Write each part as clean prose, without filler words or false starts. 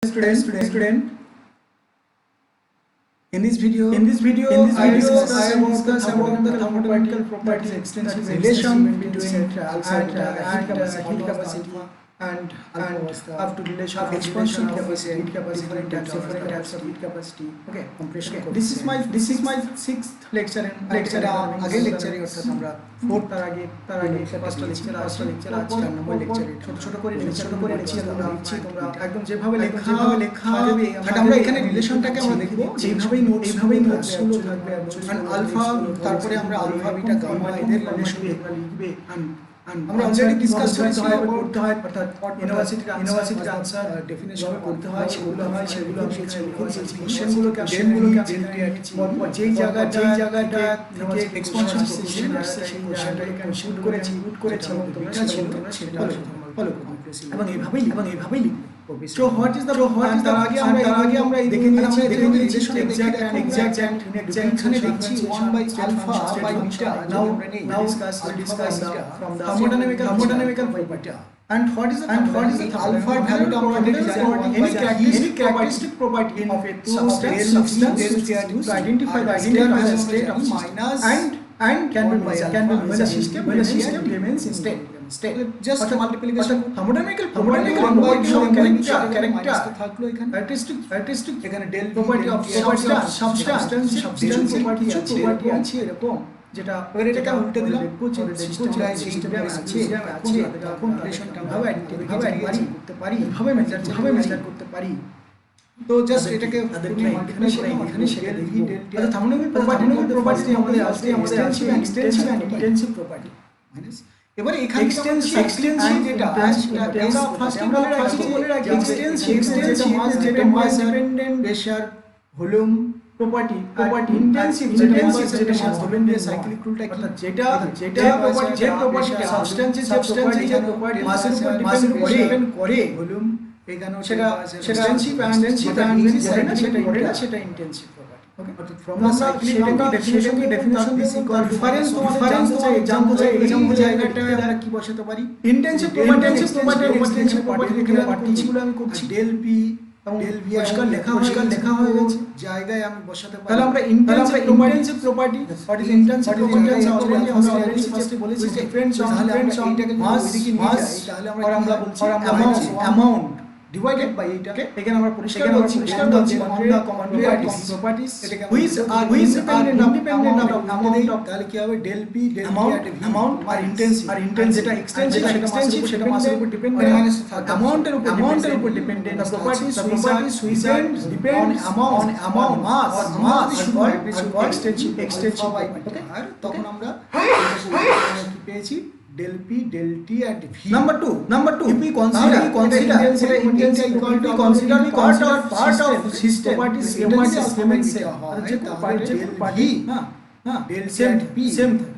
student. In this video, I discuss about the thermodynamical properties extensive relation between heat capacity and up to relation of expansion capacity, different types of heat capacity. Okay, compression. This is my sixth lecture in आगे lecture অর্থাৎ আমরা fourth তার আগে পাঁচটা lecture আজ 4 নম্বর lecture ছোট করে লিখছি তোমরা একদম যেভাবে লেখা থাকবে আমরা এখানে রিলেশনটাকে আমরা দেখব এইভাবেই নোটস গুলো থাকবে আলফা তারপরে আমরা আলফা বিটা গামা এদের রিলেশন লিখবে আমরা অলরেডি ডিসকাস করেছি পড়তে হয় অর্থাৎ ইউনিভার্সিটির আনসার ডেফিনিশন পড়তে হয় সেগুলো আমি লিখেছি কোশ্চেনগুলোকে যেই জায়গাটা থেকে এক্সপানশন কোশ্চেন আসছে সেই কোশ্চেনটাকে শুট করেছি তোমরা সেটা ফলো করো এবং এইভাবেই লিখবে So what is the তার আগে আমরা দেখে নিয়েছি রিলেশন এক্সাক্ট এখানে দেখছি 1 by alpha by beta now discuss from the thermodynamical property and what is the alpha value আমরা already জানি any characteristic property of a substance to identify the state of minus and can be measured when the system remains in state just multiplication thermodynamical property character থাকলো এখানে characteristic এখানে del property of substance property আছে এরকম যেটা এটাকে উল্টে দিলাম system আছে তখন রিলেশনটা ভাবে আইডেন্টিফাই করতে পারি ভাবে মেজার করতে পারি তো জাস্ট এটাকে এখানে শেখা দেখি আচ্ছা thermodynamical property আমাদের আসছে extensive and intensive property minus এবারে এখানে এক্সটেনসিভ যেটা আমরা ফার্স্ট বলে রাখি এক্সটেনসিভ যেটা mass dependent pressure volume property intensive যেটা মাস ডিপেন্ডেন্ট সাইক্লিক রুলটা কি যেটা প্রপার্টি যে প্রপার্টি সাবস্টেন্সের প্রপার্টি মাসের উপর ডিপেন্ড করে ভলিউম এখানে সেটা এক্সটেনসিভ সেটা intensive Okay. From the cyclic definition this equal reference জানতে চাই এই জায়গাটা আমরা কি বসাতে পারি intensive property extensive property এখানে পার্টিকুলো আমি করছি del p এবং del v লেখা হয়ে গেছে জায়গায় আমি বসাতে পারি তাহলে আমরা intensive property what is intensive property আমরা অলরেডি ফার্স্টে বলেছি ডিফারেন্স অন মাস তাহলে আমরা বলছি amount divided by এটাকে এখানে আমরা পরিষ্কার বলছি on the properties which are independent of তাহলে কি হবে del p del amount আর intensive যেটা extensive সেটা মাসের উপর ডিপেন্ড করে amount এর উপর dependent the properties which depend on amount mass or extensive okay আর তখন আমরা কি পেয়েছি del p del t and v number 2 if we consider intensity equal to consider part of system properties যে party del same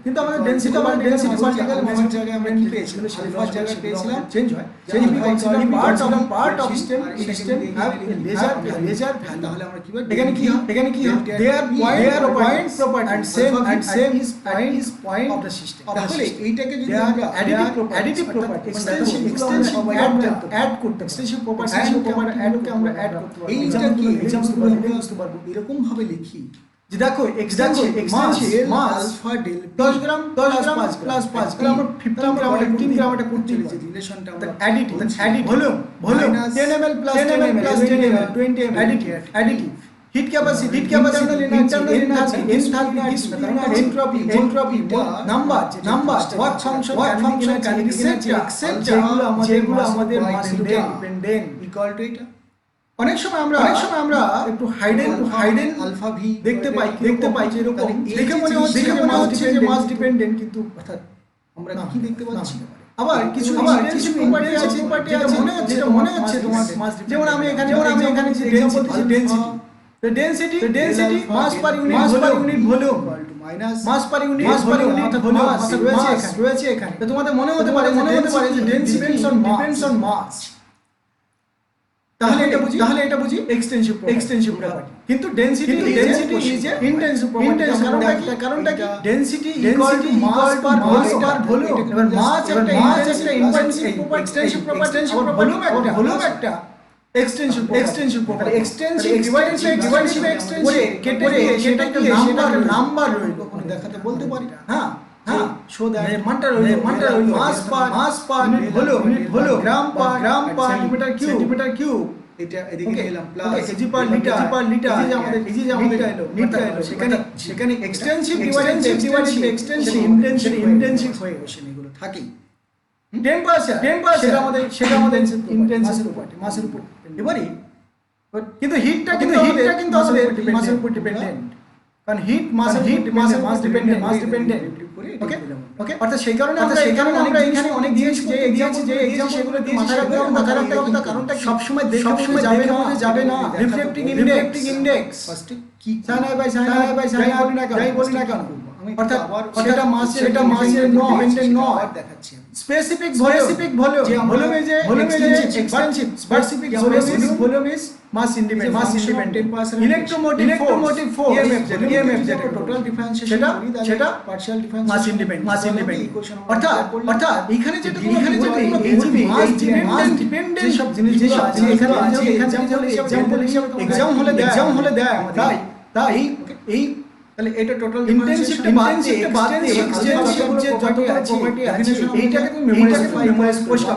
কিন্তু আমাদের density particle মাসের জায়গায় আমরা কি পেয়েছিলাম আলফা জায়গায় পেয়েছিলাম চেঞ্জ হয় যদি part of system have ledger value তাহলে আমরা কি বলবো এখানে কি they are point property and same is point of the system তাহলে এইটাকে যদি আমরা additive property extensive add করতে extensive property add আমরা add করতে পারবো এইটা কি এক্সাম্পল বুঝতে পারবো এরকম ভাবে লিখি যে দেখো এক্সটেনসিভ মাস আলফা del 10 গ্রাম প্লাস 5 গ্রাম 15 গ্রাম 15 গ্রাম এটা করতে লিখি রিলেশনটা আমরা additive volume 10 ml plus 10 ml 20 ml additive hit capacity internal entropy number work function যেগুলো আমাদের মাসের উপর ডিপেন্ডেন্ট ইকুয়াল টু এটা অনেক সময় আমরা একটু হাইডেন আলফা ভি দেখতে পাই যে এরকম দেখে মনে হচ্ছে যে মাস ডিপেন্ডেন্ট কিন্তু অর্থাৎ আমরা কি দেখতে পাচ্ছি আবার কিছু প্রপার্টি আছে যেটা মনে হচ্ছে তোমার মাস যেমন আমি এখানে যে एग्जांपल দিচ্ছি ডেনসিটি মাস পার ইউনিট ভলিউম মাস পার ইউনিট ভলিউম রয়েছে এখানে তো তোমাদের মনে হতে পারে যে ডেনসিটি ডিপেন্ডস অন মাস তাহলে এটা বুঝি এক্সটেনসিভ প্রপার্টি কিন্তু ডেনসিটি ইজ ইন্টেনসিভ প্রপার্টি কারণটা কি density equal to mass per volume এবার মাস একটা intensive property extensive property volume একটা extension property extension divided by extension করে কেটে দিয়ে সেটাকে নাম্বার রইল ওখানে দেখাতে বলতে পারি। হ্যাঁ হ্যাঁ শো দ্যাট মানটা রইল মাস পার ইউনিট হলো গ্রাম পার সেন্টিমিটার কিউব এটা এদিকে দিলাম প্লাস কেজি পার লিটার এই যে আমাদের নিট এলো সেখানে এক্সটেনসিভ ডিভাইডেড এক্সটেনসিভ ইন্টেনসিভ হয়ে গেছে এগুলো থাকেই 10% সেটা আমাদের ইন্টেনসিভ প্রপার্টি মাসের উপর এবারে কিন্তু হিটটা কিন্তু আমাদের মাসের উপর ডিপেন্ডেন্ট কারণ হিট মাস ডিপেন্ডেন্ট ওকে অর্থাৎ সেই কারণে আমরা এখানে অনেক জিনিস যে এক্সাম সেগুলো দিয়ে মাথায় রাখতে হবে তার কারণটা সব সময় যাবে না রিফ্লেক্টিং ইনডেক্স ফার্স্ট কি সাইন বাই যাই বলি না কেন অর্থাৎ সেটা মাসের নয় দেখাচ্ছি স্পেসিফিক ভলিউম যে ভলিউমে যে extensive specific volume is mass independent 10% electromotive force EMF যেটা টোটাল ডিফারেন্সিয়েশন সেটা পার্শিয়াল ডিফারেন্স মাস ইন্ডিপেন্ডেন্ট অর্থাৎ এখানে যেটা এজিবি মাস ডিপেন্ডেন্ট সব জিনিস আছে এখানে এক্সাম্পল হলে দেয় তাই এই তাহলে এটা টোটাল ইন্টেনসিটি বাদ দিয়ে এক্সটেনসিভ যে যত প্রপার্টি আছে এইটাকে তুমি মেমোরাইজ করতে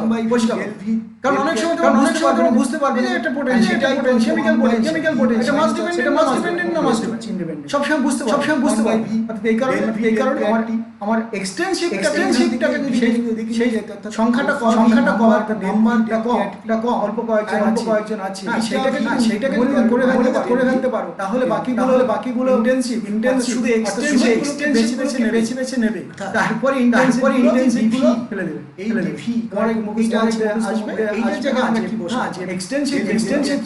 কারণ অনেক সময় তুমি বুঝতে পারবে যে এটা পোটেনশিয়াল কেমিক্যাল পোটেনশিয়াল এটা মাস ডিপেন্ডেন্ট না মাস ইন্ডিপেন্ডেন্ট সব সময় বুঝতে পারবে অর্থাৎ এই কারণে আমার এক্সটেনসিভটাকে যদি সেই সংখ্যাটা কম নাম্বারটা কম অল্প কয়েকজন আছে সেটাকে করে ফেলতে পারো তাহলে বাকিগুলো ইন্টেনসিভ শুধু এক্সটেনসিভ বেছে নেবে তারপরে ইন্টেনসিভ গুলো ফেলে দেবে এই ভি অনেক মুভিটা আসবে এইটার জায়গায় আমরা কি বসাবো এক্সটেনসিভ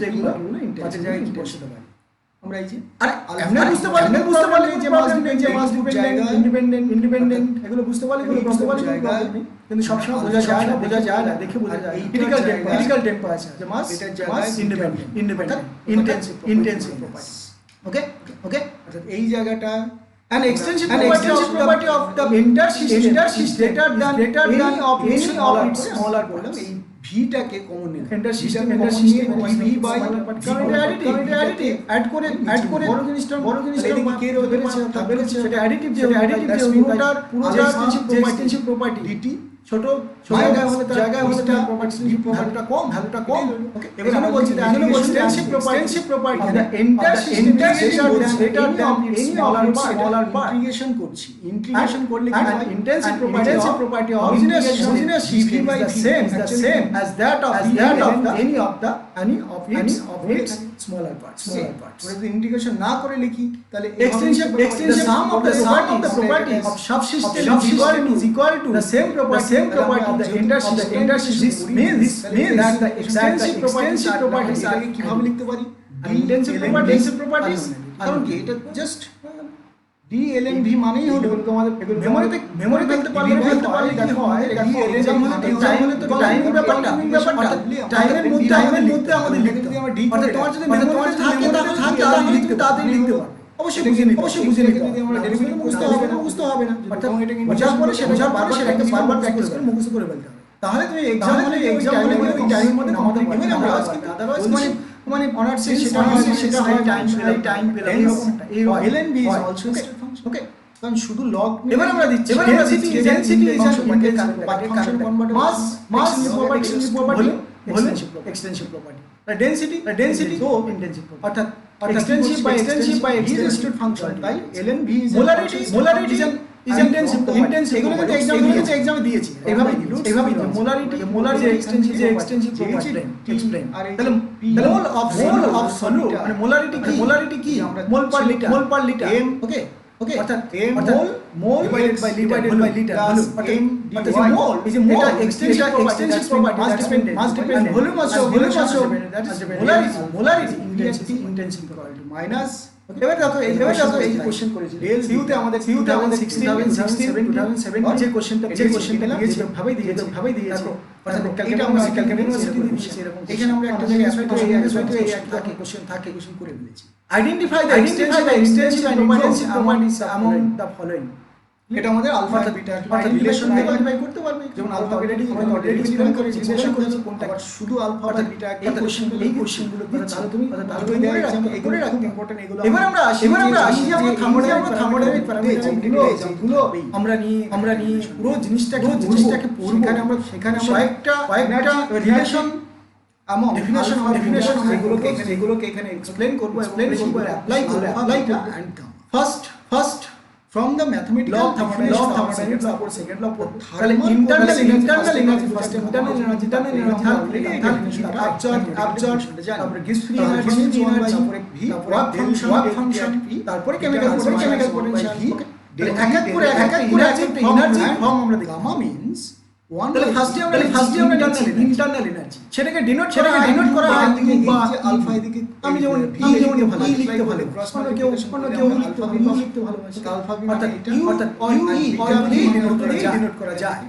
যেগুলো ইন্টেনসিভ জায়গায় কি বসাতে পারি আমরা এই যে আরে আমরা বুঝতে পারলে যে মাস ইন্ডিপেন্ডেন্ট এগুলো বুঝতে পারলে কিন্তু সব সময় বোঝা যায় না দেখে বোঝা যায় ক্রিটিক্যাল টেম্পার আছে যে মাস ইন্ডিপেন্ডেন্ট ইন্টেনসিভ প্রপার্টি ওকে অর্থাৎ এই জায়গাটা an extension property of the intersystem greater than any of its smaller বললাম এই ভিটাকে কমন নিলাম intersystem v by additive add করে বড় জিনিসটা কে বেড়েছে সেটা additive যে পুরোটার extensive property dt ছোট জায়গায় হলে তার ভ্যালুটা কম ওকে এখানে বলছি extensive property the entire system greater than any smaller part integration করলে কি হয় intensive property of homogeneous system is the same as that of any of its smaller parts যদি ইন্টিগ্রেশন না করে লিখি তাহলে extension the sum of the properties of subsystem is equal to the same property of the intersystem means that the extensive properties আগে কিভাবে লিখতে পারি intensive properties কারণ কি এটা জাস্ট DLNV মানেই হলো তোমাদের মেমোরিতে ফেলতে পারলে দেখো হয় এক্সাম হলে তো টাইমের ব্যাপারটা টাইমের মধ্যে আমাদের লিখতে হবে আমরা ডি অর্থাৎ তোমার যদি মেমোরি থাকে তাহলে লিখতে পারবে অবশ্যই বুঝে নিতে যদি আমরা ডেরিভেটিভ বুঝতে হবে না অর্থাৎ এটাকে বোঝার পরে সেটাকে বারবার প্র্যাকটিস করে মুখস্থ করে ফেলতে হবে তাহলে তুমি এক্সাম হলে ওই টাইমের মধ্যে নামাতে পারবে আমরা আদারওয়াইজ মানে অনার্স সেটা হয় টাইম পেলে এই LNB ইজ অলসো ওকে কারণ শুধু লগ এবার আমরা দিচ্ছি density is function convert mass property extensive property density তো ইন্টেনসিভ অর্থাৎ extensive by extended function by LNV is molarity is intensive এগুলো কিন্তু এক্সামে দিয়েছি এইভাবে molarity extensive property explain তাহলে mole of solute মানে molarity কি মোল পার লিটার ওকে অর্থাৎ mole divided by liter অর্থাৎ mole is a mole extensive property must depend volume also that is molarity intensive property minus এবার দেখো এই যে কোশ্চেন করেছি ডেল সিউতে আমাদের 2016 যে কোশ্চেনটা দিয়েছে ভাবে দিয়েছে অর্থাৎ এটা আমরা ইউনিভার্সিটি দিয়েছি এরকম এখানে আমরা একটা জায়গায় অ্যাসপেক্ট কোশ্চেন করে ফেলেছি identify the extensive and intensive properties among the following এটা আমাদের আলফা আর বিটা অর্থাৎ রিলেশন আইডেন্টিফাই করতে পারবে। যেমন আলফা অলরেডি ডিফাইন করে রিলেশন করেছে কোনটা শুধু আলফা আর বিটা একটা এই কোশ্চেনগুলো তাহলে তুমি এগুলো রাখো ইম্পর্টেন্ট এগুলো। এবার আমরা আসি যে আমরা থার্মোডাইনামিক প্যারামিটারগুলো আমরা নিয়ে পুরো জিনিসটাকে পড়ব। সেখানে আমরা কয়েকটা রিলেশন among definition এগুলোকে এখানে এক্সপ্লেন করব অ্যাপ্লাই করব and first from the mathematical law of thermodynamics তারপর সেকেন্ড ল পড়ব। তাহলে internal energy first internal energy absorb তারপরে গিভস ফ্রি এনার্জি তারপরে ভি ওয়ার্ক ফাংশন তারপরে কেমিক্যাল পোটেনশিয়াল ভি। এক এক করে এনার্জি ফর্ম আমরা দেখব। গামা মিন্স তাহলে ফার্স্টে আমরা ইন্টারনাল এনার্জি সেটাকে ডিনোট করা হয় বা আলফা এদিকে আমি যেমন ভালো লিখতে ভালোবাসি আলফা বি অর্থাৎ ডিনোট করা যায়।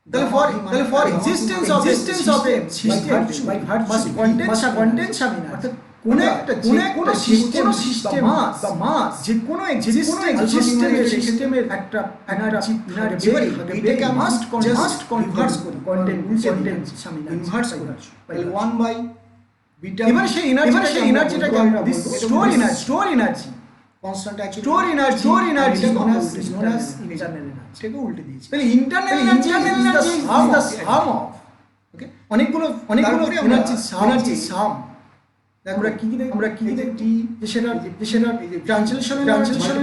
তাহলে for existence of a system by virtue content সামিনা অর্থাৎ কোন একটা সিস্টেম বা মাস যে কোনো সিস্টেমের একটা এনার্জি এটাকে মাস্ট কনভার্স করি কন্টেন্ট সামিনা ইনভার্স করি। তাহলে 1 বাই বিটা এবার সেই এনার্জিটাকে আমরা store energy constant store energy known as internal energy এটাকে উল্টে দিয়েছি। তাহলে internal energy is the sum of okay অনেকগুলো এনার্জি সাম। আমরা কি দেখি যে সেটা ট্রান্সলেশনাল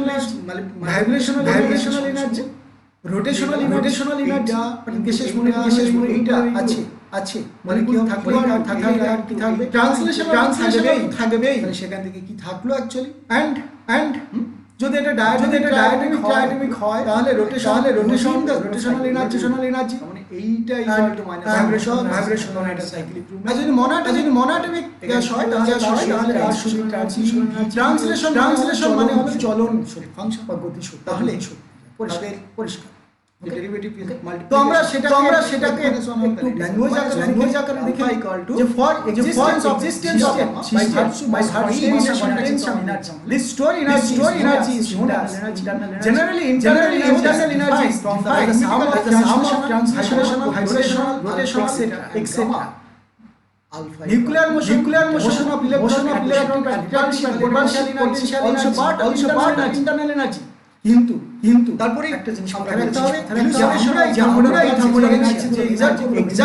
এনার্জি মানে ভাইব্রেশনাল এনার্জি রোটেশনাল এনার্জি বিশেষ মনে এইটা আছে মানে কি থাকবে ট্রান্সলেশন থাকবে সেখান থেকে কি থাকলো অ্যাকচুয়ালি এন্ড যদি এটা ডায়াটোমিক হয় তাহলে রোটেশনাল এনার্জি মানে এইটা ইকুয়াল টু মাইনাস ভাইব্রেশন এটা সাইক্লিক রুম। আর যদি মনোটোমিক গ্যাস হয় তাহলে আর শুধু ট্রান্সলেশন মানে হবে চলন ফাংশন বা গতি শক্তি। তাহলে পরিষ্কার ডেরিভেটিভ তো আমরা সেটাকে একটু ল্যাঙ্গুয়েজ আকারে দেখে ইকুয়াল টু যে for existence of by virtue energy this store energy is known as generally internal energy from the sum of translational vibrational rotational alpha nuclear motion of electron and potential energy also part of internal energy। কিন্তু তারপরে একটা জিনিস আমরা রাখতে হবে আমরা এই thermodynamic energy যে এক্সাক্ট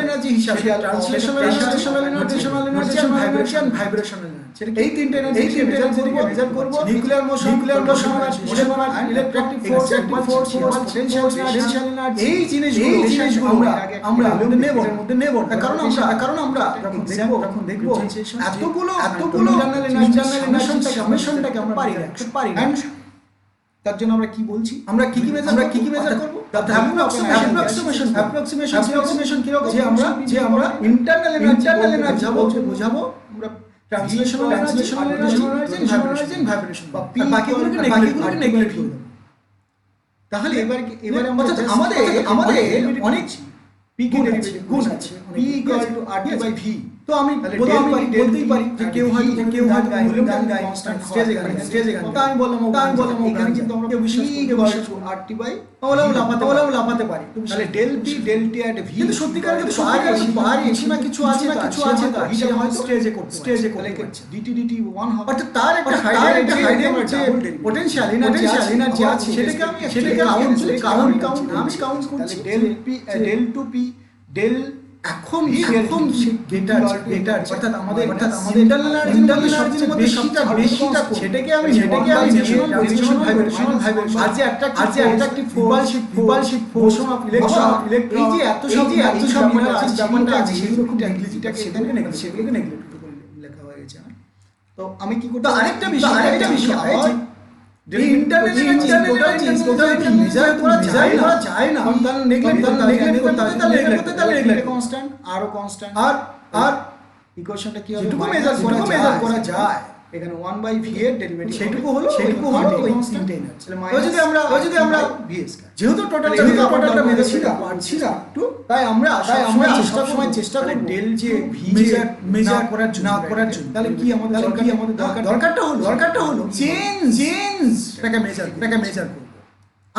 এনার্জি হিসাবে ট্রান্সলেশনাল এনার্জি ভাইব্রেশনাল এনার্জি এই তিনটে এনার্জি মেজার করব। নিউক্লিয়ার মোশন আর ইলেকট্রিক ফোর্স পোটেনশিয়াল এনার্জি এই জিনিসগুলো আমরা মধ্যে নেব কারণ আমরা যখন দেখব এতগুলো ইন্টারনাল এনার্জিটাকে আমরা পারি না। তার জন্য আমরা কি বলছি আমরা কি মেজার করব অ্যাপ্রক্সিমেশন কি রকম যে আমরা ইন্টারনাল এনার্জি বোঝাবো আমরা ট্রান্সলেশনাল এনার্জি ভাইব্রেশন বা বাকিগুলোকে নেগলেক্ট করব। তাহলে এবার আমাদের অনেক পি কে ডেরিভেটিভ গুণ আছে p = RT/v। তো আমি বলতেই পারি যে কেউ হয়তো গান গায় কনস্ট্যান্ট স্টেজে গান তো আমি বললাম এখানে কিন্তু আমরা RT/v লাফাতে পারি। তাহলে del p del t at v কিন্তু সত্যিকার পাহাড়ি সীমা কিছু আছে এটা হয়তো স্টেজে করছে dt 1 হবে অর্থাৎ তার একটা হাইডেন যে পোটেনশিয়াল এনার্জি আছে সেটাকে আমি কাউন্ট করছি। Del p del to p del এখন গেটার অর্থাৎ আমাদের ইন্টারনাল এনার্জির মধ্যে বেশিটা সেটাকে আমি ভাইব্রেশনাল আর যে attractive force motion of electron এই যে এত সব ব্যাপারটা আছে সেগুলোকে নেগলেক্ট করে লেখা হয়ে গেছে। তো আমি কি করতে আরেকটা বিষয় এই ইন্টারনাল এনার্জি টোটালি মেজার করা যায় না তাহলে নেগলেক্ট করতে হবে তাহলে কনস্ট্যান্ট কনস্ট্যান্ট আর ইকুয়েশনটা কি হবে যেটুকু মেজার করা যায় এখানে 1/v এর ডেরিভেটিভ সেটুকু হলো কনস্ট্যান্ট এনার্জি। যদি আমরা vs যেহেতু টোটালটা মেজার পারছি না তাই আমরা চেষ্টা করব ডেল যে মেজার করার জন্য তাহলে কি আমাদের দরকারটা হলো চেঞ্জটাকে মেজার করব।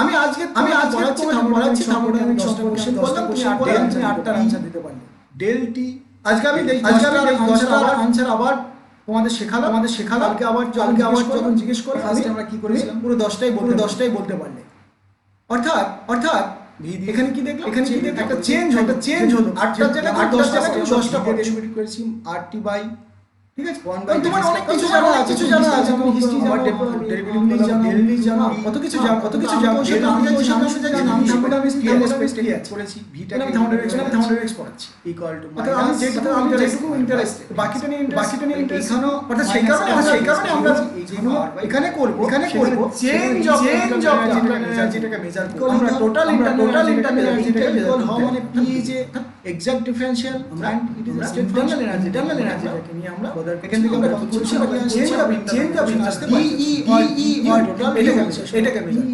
আমি আজকে পড়াচ্ছি থার্মোডাইনামিক 10টা কোশ্চেন বললাম, তুমি 8টার আনসার দিতে পারলে। ডেল টি আজকে আমি 10টার আনসার আবার তোমাদের শেখালাম। কালকে আবার যখন জিজ্ঞেস করো ফার্স্টে আমরা কি করেছিলাম পুরো 10টাই বলতে পারলে। অর্থাৎ এখানে কি দেখলাম একটা চেঞ্জ হলো 8টার জায়গায় 10টা পড়ে করেছি RT বাই, ঠিক আছে। তোমার অনেক কিছু জানা আছে তুমি হিস্ট্রি জানো, ডেরিভেটিভ জানো, ডেল জানো, কত কিছু জানো সেটা আমি জানি। আমি থার্মোডাইনামিক্স করেছি, ভিটা আমি থার্মোডাইনামিক্স পড়াচ্ছি ইকুয়াল টু আমি যেটুকু ইন্টারেস্টেড বাকিটা নিয়ে এখানেও অর্থাৎ সেই কারণে আমরা এখানে করব চেঞ্জ অফ এনার্জিটাকে মেজার করব। আমরা টোটাল ইন্টারনাল এনার্জিটাকে মেজার করব, মানে P is a exact differential and it is internal এনার্জিটাকে নিয়ে আমরা এখান থেকে আমরা কি করছি, change of energy E or total এটাকে মেজার।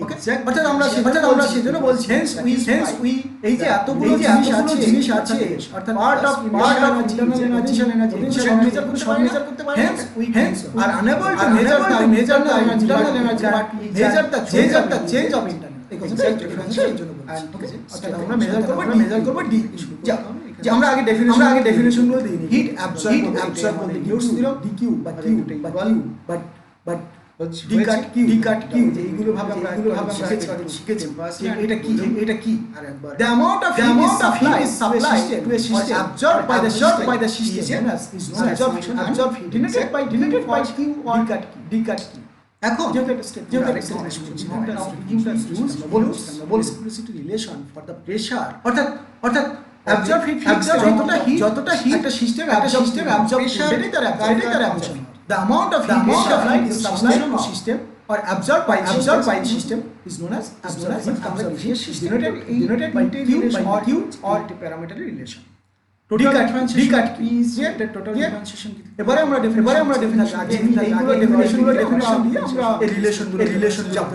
ওকে অর্থাৎ আমরা সেজন্য বলছি হেন্স উই এই যে এতগুলো জিনিস আছে অর্থাৎ পার্ট অফ ইন্টারনাল এনার্জি সব মেজার করতে পারি। Hence are unable to measure the internal energy but measure the change of internal exact differential এর জন্য বলছি। ওকে অর্থাৎ আমরা মেজার করব ডি। যে আমরা আগে ডেফিনিশন গুলো দিই, হিট অ্যাবসর্ব বলতে ইউজ দিলাম dq বা q but D cut Q এইগুলো ভাবে আমরা শিখেছি। এটা কি আরেকবার the amount of heat is supplied to a system absorbed by the system is known as absorbed heat denoted by q or d cut q। এখন relation for the pressure অর্থাৎ absorbed heat যতটা hit একটা system absorb সেটাই তার absorption। The amount of heat is supplied to system or absorbed by system is known as absorption, denoted by Q or parameter relation. Total differentiation is the total differentiation. এবারে আমরা definition এইগুলো definition দিয়ে আমরা এই relation যাব।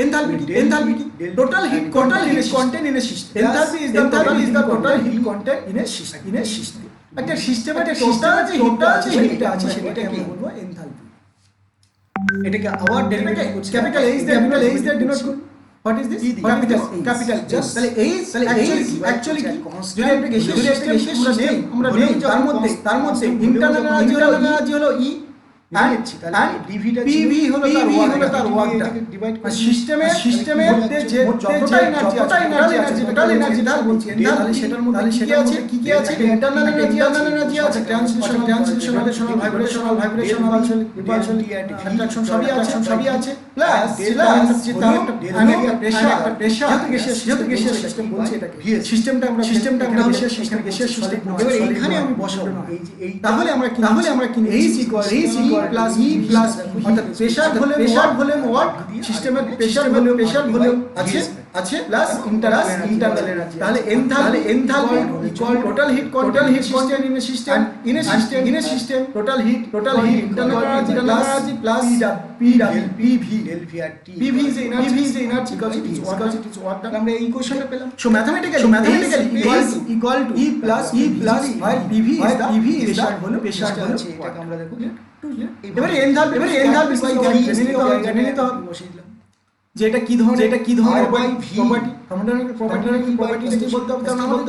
Enthalpy কি total heat content in a system. Enthalpy is the total heat content in a system. একটা সিস্টেমে টোটাল যে হিটটা আছে সেটাকে কি বলবো, এনথালপি। এটাকে আবার ডেরিভেটিভ ক্যাপিটাল এইচ দিয়ে ডিনোট করব। What is this? Capital just তাহলে এইচ অ্যাকচুয়ালি কি যদি একটা গ্যাসিয়াস সিস্টেম আমরা নেই তার মধ্যে ইন্টারনাল এনার্জি হলো ই and PV হলো তার ওয়ার্কটা সিস্টেমের মধ্যে যে যতটা এনার্জি টোটাল এনার্জিটা বলছি তাহলে সেটার মধ্যে কি আছে ইন্টারনাল এনার্জি আছে, ট্রান্সলেশন ভাইব্রেশনাল রিপালশন অ্যাট্রাকশন সবই আছে প্লাস প্রেসার যেহেতু গ্যাসিয়াস সিস্টেম বলছি এটাকে সিস্টেমটা আমরা গ্যাসিয়াস সিস্টেম এবার এইখানে আমি বসাবো এই তাহলে আমরা কি H equal plus E plus অর্থাৎ প্রেসার ভলিউম ওয়াট সিস্টেমের প্রেসার ভলিউম আছে প্লাস ইন্টারনাল এনার্জি। তাহলে enthalpy equal total heat content in a system total heat internal energy plus PV is the energy because it is work done. আমরা এই কোশ্চেনটা পেলাম। So mathematically equal to E plus while PV is the pressure হলো এটাকে আমরা দেখো এবারে enthalpy জেনে নিতে হবে বসিয়ে দিলাম যে এটা কি ধরনের প্রপার্টি থার্মোডাইনামিক প্রপার্টি বলতে হবে, কারণ আমাদের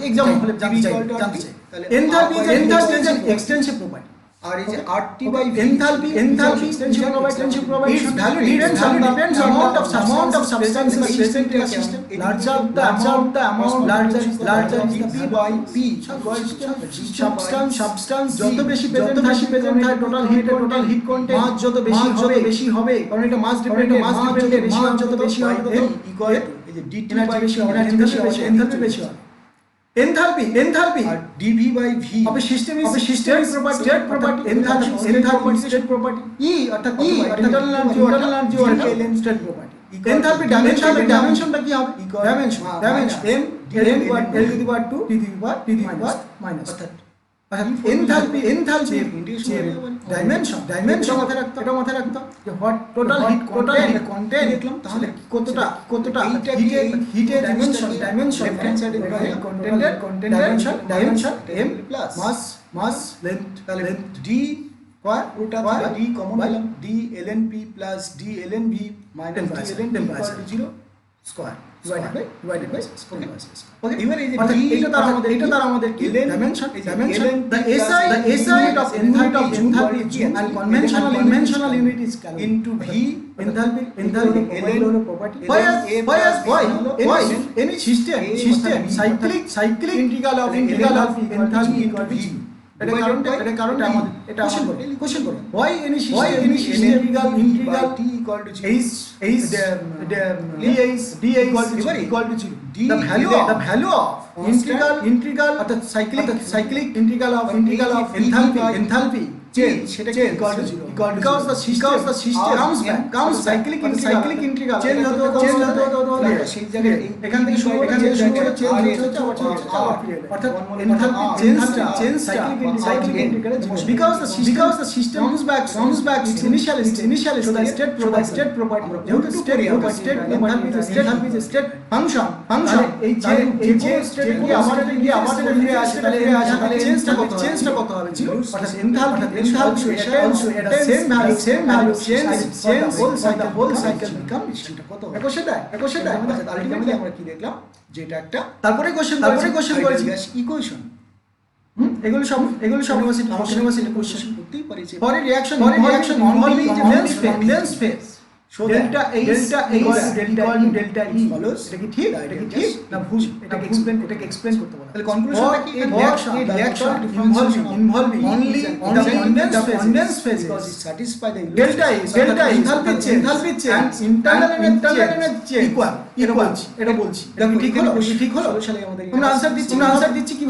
एग्जाम হলে জানতে চাই। তাহলে enthalpy is an extensive property আর এই যে RT by enthalpy extension property its value depends on the amount of substance present in a system. Larger the amount larger P by P substance যত বেশি present হয় total heat content মাস যত বেশি হবে কারণ এটা মাস ডিপেন্ডেন্ট মাস যত বেশি হবে ইকুয়াল এই যে DT by এনার্জি বেশি এনথালপি বেশি হয়। Enthalpy R dV by V of a system is state property enthalpy state property E অর্থাৎ internal energy or state property enthalpy dimensionটা কি হবে dimension m L to the power 2 to the power minus অর্থাৎ enthalpy dimension এটা মাথায় রাখতো যে what total heat content দেখলাম তাহলে কতটা হিটের dimension content dimension m plus mass length তাহলে d পুরোটা d কমন নিলাম d ln p plus d ln v minus d ln p equal to 0 square divided by okay এবারে এই যে এটা তার আমাদের কি dimension the SI of enthalpy and conventional unit is into v enthalpy holo property why any system cyclic integral of enthalpy equal to 0 এটা কারণটা আমাদের এটা কোশ্চেন করো why any system integral t equal to 0 dh equal to 0 the value of integral অর্থাৎ cyclic integral of enthalpy change সেটা কি equal to 0 because the system comes cyclic integral change হতে সেই জায়গায় এখান থেকে শুরু করে চেঞ্জ হচ্ছে আবার অর্থাৎ enthalpy change cyclic integral because the system comes back its initial so the state property যেহেতু enthalpy is state function এই state কি আমাদের ফিরে আসে তাহলে চেঞ্জটা কত হবে 0 অর্থাৎ enthalpy also at the same value change whole cycle become সেটা কত হবে কোশ্চেন দেয় অর্থাৎ আলটিমেটলি আমরা কি দেখলাম যে এটা একটা তারপরে কোশ্চেন করেছি ইকুয়েশন এগুলো সব ইউনিভার্সিটি কোশ্চেন করতেই পারি পরে reaction involving lens phase so delta e follows এটা কি ঠিক না ভুল এটাকে এক্সপ্লেন করতে বলা তাহলে কনক্লুশনটা কি reaction involving only the condensed phase because it satisfy the delta e enthalpy change internal energy equal এটা বলছি ঠিক হলো আমরা আনসার দিচ্ছি কি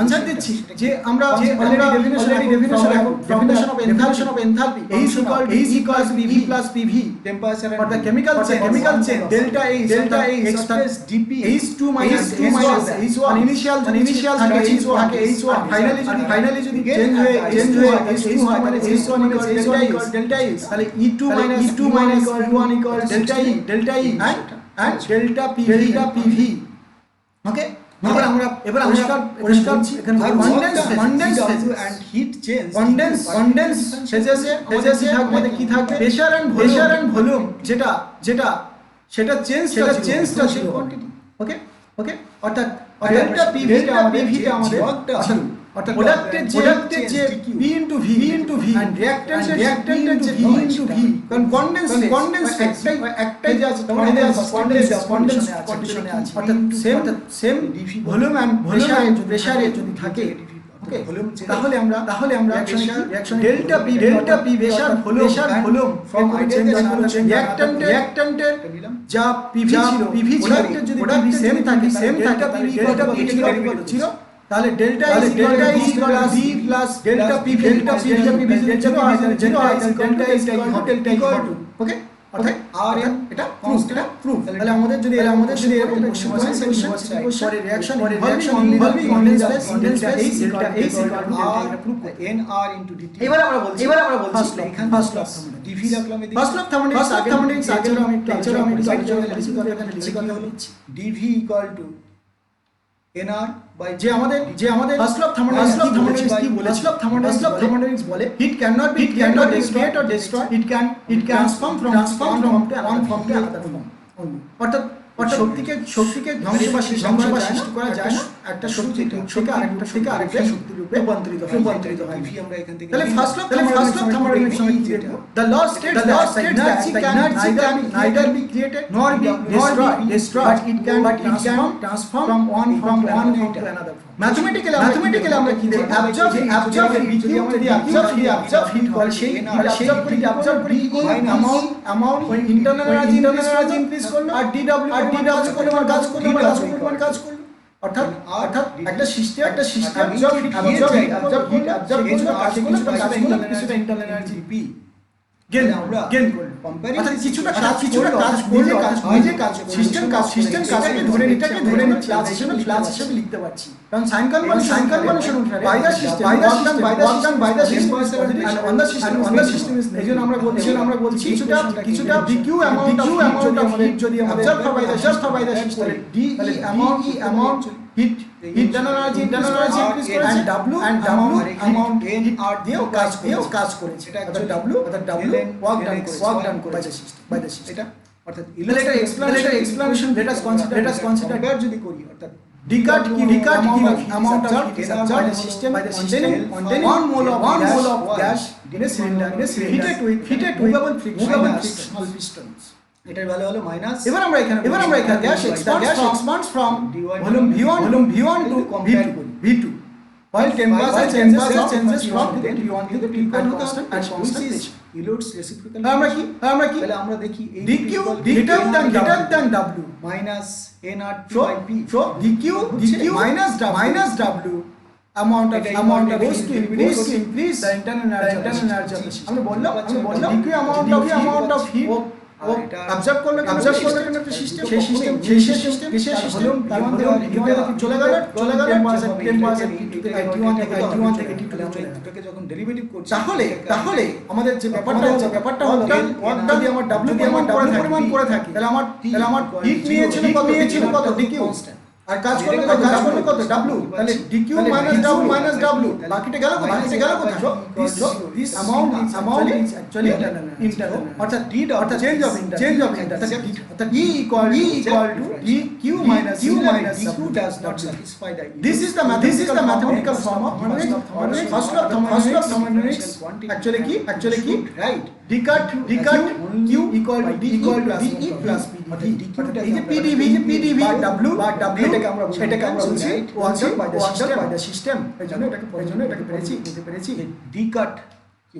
আনসার দিচ্ছি যে আমরা already definition of enthalpy is equal to v plus pv temperature for the chemical change delta A express dp H2 minus H1 initial থাকে H1 finally যদি চেঞ্জ হয়ে H2 হয় মানে H1 equals delta E তাহলে E2 minus E1 equals delta E and delta PV ওকে এবার আমরা পরিষ্কার এখানে condense and heat change condense ফেজেসে থাকবে কি থাকবে প্রেসার এন্ড ভলিউম যেটা সেটা চেঞ্জটা ছিল কোয়ান্টিটি ওকে অর্থাৎ ডেল্টা পিভিটা আমাদের অর্থাৎ প্রোডাক্টের যে P into V and reactanটের যে V into V কারণ কনডেন্স একটাই যে আছে তোমার এদের কন্ডিশনে আছে অর্থাৎ সেম ভলিউম এন্ড প্রেসারে যদি থাকে ওকে তাহলে আমরা reaction delta P pressure volume from রিঅ্যাকট্যান্টের যা পিভি ছিল যদি পিভি সেম থাকে ডেল্টা পি ছিল তাহলে delta is plus delta P delta okay অর্থাৎ আর এটা প্রুফ তাহলে আমাদের যদি এরকম কোশ্চেন পরে reaction involving condense phase delta H proof N R into DT এবার আমরা বলছি ফার্স্ট ল ডিভি রাখলাম ফার্স্ট ল থার্মোডাইনামিক্স আগে আমি আলোচনা লিখছি DV equal to nr by যে আমাদের ফার্স্ট ল থার্মোডাইনামিক্স কি বলে ফার্স্ট ল থার্মোডাইনামিক্স বলে heat cannot be create or destroy it can transform from one form to another form অর্থাৎ শক্তিকে ধ্বংস বা সৃষ্টি করা যায় না একটা শক্তি থেকে আরেকটা শক্তির রূপে রূপান্তরিত হয় আমরা এখান থেকে তাহলে ফার্স্ট ল থার্মোডাইনামিক্স কি যেটা the law states that energy can neither be created nor be destroyed but it can transform from one form to another mathematically আমরা কি দেখি অ্যাবজর্ব যদি আমরা অ্যাবজর্ব হিট করে সেই অ্যাবজর্ব করি অ্যামাউন্ট ইন্টারনাল এনার্জি ইনক্রিজ করলো আর dw পরিমাণ কাজ করলো অর্থাৎ একটা সিস্টেম অ্যাবজর্ব হিট কিছুটা ইন্টারনাল এনার্জি পি গেন করলো অর্থাৎ কিছুটা কাজ করলে সিস্টেম কাজকে ধরে নিচ্ছে ক্লাস হিসেবে লিখতে পারছি কারণ সাইন কনভেনশন অনুসারে by the system and on the system is এজন্য আমরা বলছি কিছুটা BQ অ্যামাউন্ট অফ হিট যদি আমাদের অবজার্ভ বাই দা সিস্টেম তাহলে DE amount internal energy increase করেছে and W amount n আর দিয়েও কাজ করেছে এটা অর্থাৎ W work done করেছে by the system এটা অর্থাৎ এটা explanation let us consider এবার যদি করি অর্থাৎ Descartes amount of heat is absorbed by the system containing 1 mole of gas in a cylinder heated with movable frictional pistons. এটার value হলো মাইনাস এবার আমরা এখানে gas expands from volume V1 to V2 while temperature changes from T1 to T2 at constant pressure. Eludes reciprocal. আমরা কি তাহলে আমরা দেখি dq greater than W minus nRT by P. So dq minus W amount of goes to increase the internal energy of the system. আমরা বললাম dq amount of heat observe করলে একটা system সেই সিস্টেম তার মধ্যে চলে গেল টেম্পারেচার T1 থেকে T2 এটাকে যখন ডেরিভেটিভ করছি তাহলে আমাদের যে ব্যাপারটা হলো যদি আমার W দিয়ে আমার পরিমাণ করে থাকি তাহলে আমার হিট নিয়েছিল কত dq আর কাজ করলে কত W তাহলে dq minus W বাকিটা গেল কোথায় this amount is actually internal অর্থাৎ change of internal অর্থাৎ E equal to dq minus dq does not satisfy the this is the mathematical form of first law of thermodynamics actually কি right Descartes q equal to d E plus PD এই যে PdV W এটাকে আমরা বলছি water by the system এজন্য এটাকে পেরেছি Descartes q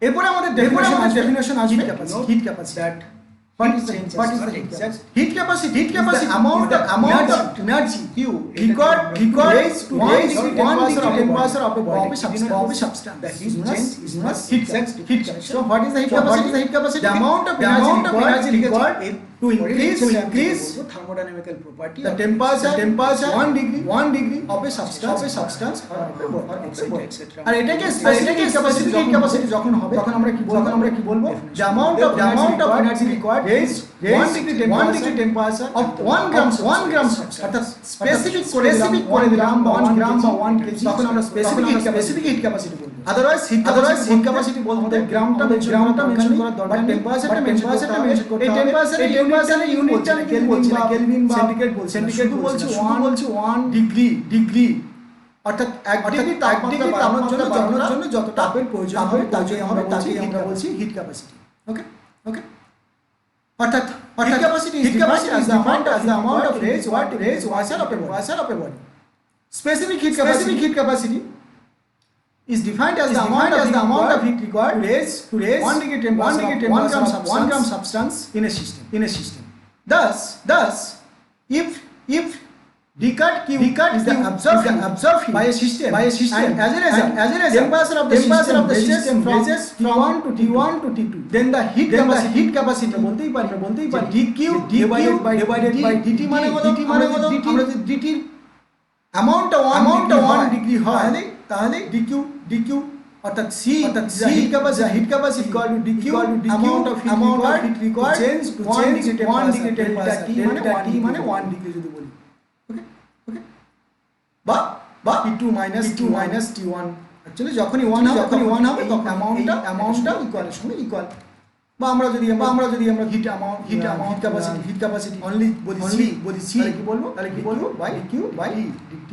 এরপর আমাদের ডেফিনিশন আসবে hit capacity that what is the heat capacity amount of energy q required to raise 1 degree temperature of a substance that is known as heat capacity. So what is the heat capacity the amount of energy required to increase thermodynamical property the temperature 1 degree of a substance or etc. আর এটাকে specific capacity যখন হবে তখন আমরা কি বলবো the amount of energy required raise 1 degree temperature of 1 gram অর্থাৎ specific করে দিলাম 1 gram বা 1 kg তখন আমরা স্পেসিফিক হিট ক্যাপাসিটি বলবো আদারওয়াইজ হিট ক্যাপাসিটি বলতে গ্রামটা মেনশন করার দরকার টেম্পারেচারটা মেনশন করতে হবে এই টেম্পারেচারের ইউনিটটা কেলভিন বা সেন্টিগ্রেড বলছি 1 ডিগ্রি অর্থাৎ 1 ডিগ্রি তাপমাত্রা বাড়ানোর জন্য যত তাপের প্রয়োজন হবে তাকেই আমরা বলছি হিট ক্যাপাসিটি ওকে অর্থাৎ heat capacity is defined as the amount of raise water of a body. Specific heat capacity is defined as the amount of heat required to raise 1 degree temperature of 1 gram substance in a system. Thus, if Descartes is the absorbed heat by a system and as a result temperature of the system raises from T1 to T2 then the heat capacity বলতেই পারি dq divided by dt মানে কত আমরা যদি dt amount 1 degree হয় তাহলে dq অর্থাৎ c heat capacity equal to dq amount of heat required change 1 degree temperature T মানে 1 degree যদি বলি বা T2 minus T1 অ্যাকচুয়ালি যখনই 1 হবে তখন অ্যামাউন্টটা ইকুয়ালের সঙ্গে ইকুয়াল বা আমরা যদি হিট ক্যাপাসিটি অনলি বলি c তাহলে কি বলবো বাই q বাই dt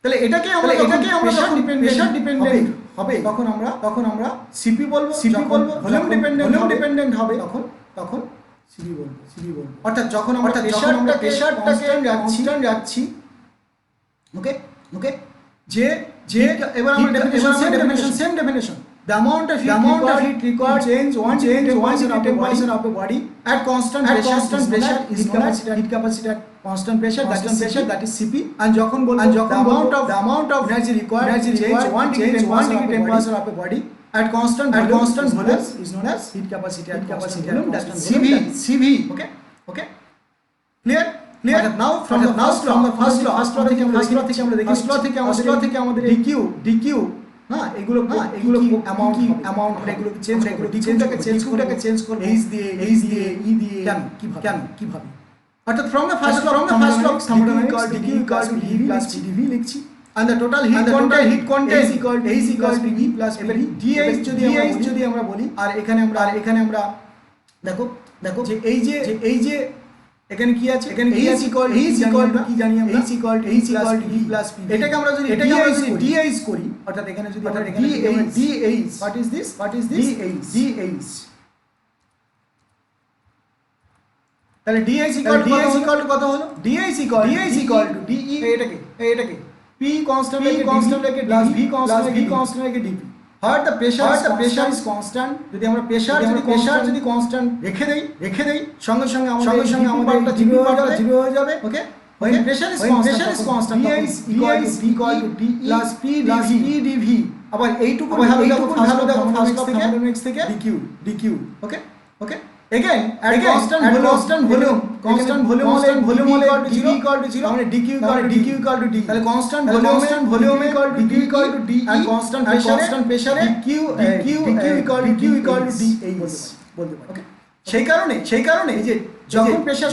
তাহলে এটাকে আমরা প্রেসার ডিপেন্ডেন্ট হবে তখন আমরা cp বলবো ভলিউম ডিপেন্ডেন্ট হবে তখন cv বলবো অর্থাৎ যখন আমরা প্রেসারটাকে কনস্ট্যান্ট রাখছি ওকে যে এবার আমরা definition same definition the amount of heat required change 1 temperature of a body at constant pressure is known as heat capacity at constant pressure that is cp and যখন the amount of energy required change 1 degree temperature of a body at constant volume is known as heat capacity at constant volume that is cv okay clear now from the first law থেকে আমাদের dq না এগুলো amount আমরা এগুলো change করব অর্থাৎ from the first law thermodynamics dq equals to dv plus pdv লিখছি and the total heat content is equal to pv plus pv dh যদি আমরা বলি আর এখানে আমরা দেখো যে এই যে এখানে কি আছে এখানে h equal to কি জানি আমরা h equal to v plus pv এটাকে আমরা যদি dh করি অর্থাৎ এখানে যদি আমরা dh what is this dh তাহলে dh equal to কত হলো dh equal to de এটাকে p constant রেখে plus v constant রেখে dp Hard the pressure is constant যদি আমরা pressure যদি constant রেখে দেই সঙ্গে সঙ্গে আমাদের dp পার্টটা 0 হয়ে যাবে ওকে when pressure is constant dh equal to de plus p dv আবার এইটুকু ভালো দেখো thermodynamics থেকে dq okay again at constant volume equal to 0 মানে dq equal to d তাহলে constant volume equal to d and constant pressure dq equal to dh বলতে পারি ওকে সেই কারণে এই যে যখন প্রেসার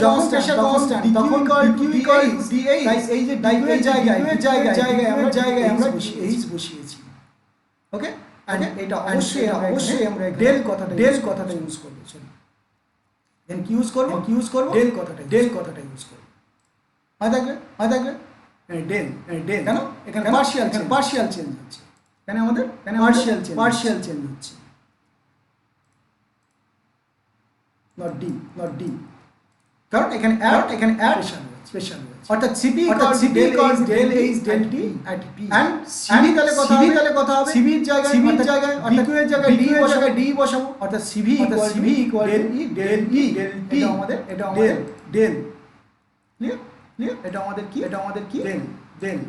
কনস্ট্যান্ট তখন dq equal to dh তাই এই যে dq এর জায়গায় আমরা h বসিয়েছি ওকে and এটা অবশ্যই আমরা ডেল কথাটা ইউজ করব দেন কি ইউজ করব ডেল কথাটা ইউজ করব হয় থাকবে ডেল কেন এখানে পার্শিয়াল চেঞ্জ হচ্ছে কেন আমাদের পার্শিয়াল চেঞ্জ হচ্ছে নট ডি কারণ এখানে অ্যাড প্রেসার রয়েছে অর্থাৎ cp equals del h del t at p and cv তাহলে কথা হবে cv এর জায়গায় dq এর জায়গায় d বসাবো অর্থাৎ cv equal del e del t এটা আমাদের del ক্লিয়ার এটা আমাদের কি del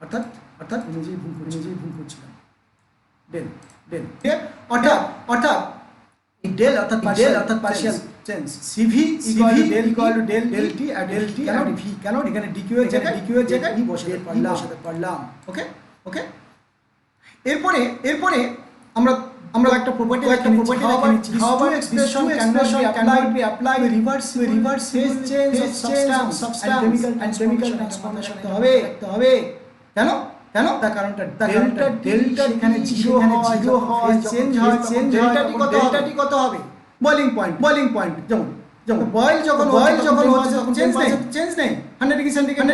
অর্থাৎ নিজেই ভুল করছিলাম del ক্লিয়ার অর্থাৎ del অর্থাৎ partial change cv equal to del t at del t and v কেন এখানে dq এর জায়গায় e বসাতে পারলাম ওকে এরপরে আমরা একটা প্রপার্টি লিখেছি however expression cannot be applied to reverse phase change of substance and chemical transformation হবে কেন তার কারণটা ডেল্টা এখানে 0 হয় চেঞ্জ হয় ডেল্টাটি কত হবে বয়লিং পয়েন্ট যেমন বয়েল যখন হচ্ছে তখন চেঞ্জ নেই 100 ডিগ্রি সেন্টিগ্রেড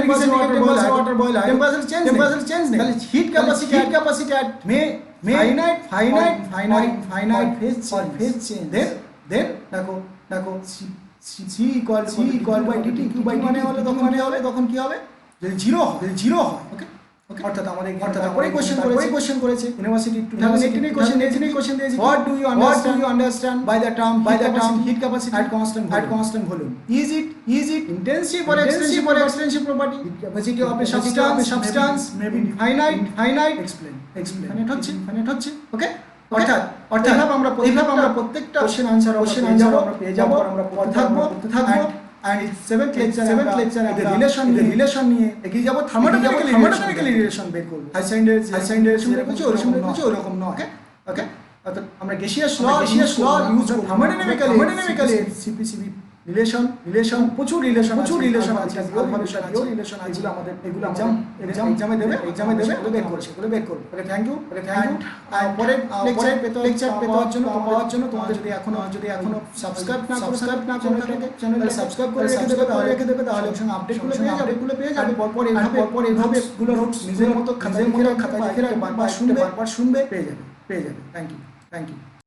ওয়াটার বয়েল হয় টেম্পারেচার চেঞ্জ নেই তাহলে hit capacity at finite phase change then দেখো c equal by dt q by dt হলে তখন কি হবে যদি 0 হয় ওকে অর্থাৎ আমাদের কোশ্চেন করেছে ইউনিভার্সিটি 2018 কোশ্চেন দিয়েছে what do you understand by the term heat capacity at constant volume is it intensive or extensive property heat capacity of a substance may be finite explain finite হচ্ছে ওকে অর্থাৎ আমরা প্রত্যেকটা question answer আমরা পেয়ে যাব আমরা পড়তে থাকবো and seventh lecture the relation নিয়ে এগিয়ে যাব thermodynamically relation বের করব হাই সাইন্ড রিলেশন কিছু ওরকম নয় ওকে অর্থাৎ আমরা গ্যাসিয়াস ল ইউজ করব thermodynamically cpcb রিলেশন প্রচুর রিলেশন আছে রিলেশন এগুলো এক্সামে দেবে এগুলো বের করব ওকে থ্যাংক ইউ পরের লেকচার পাওয়ার জন্য তোমরা যদি এখনো সাবস্ক্রাইব না করে থাকে চ্যানেলটা সাবস্ক্রাইব করে রেখে দেবে তাহলে সঙ্গে আপডেটগুলো পেয়ে যাবে পরপর এইভাবে এগুলো নোটস নিজের মতো খাতায় লিখে রাখবে বারবার শুনবে পেয়ে যাবে থ্যাংক ইউ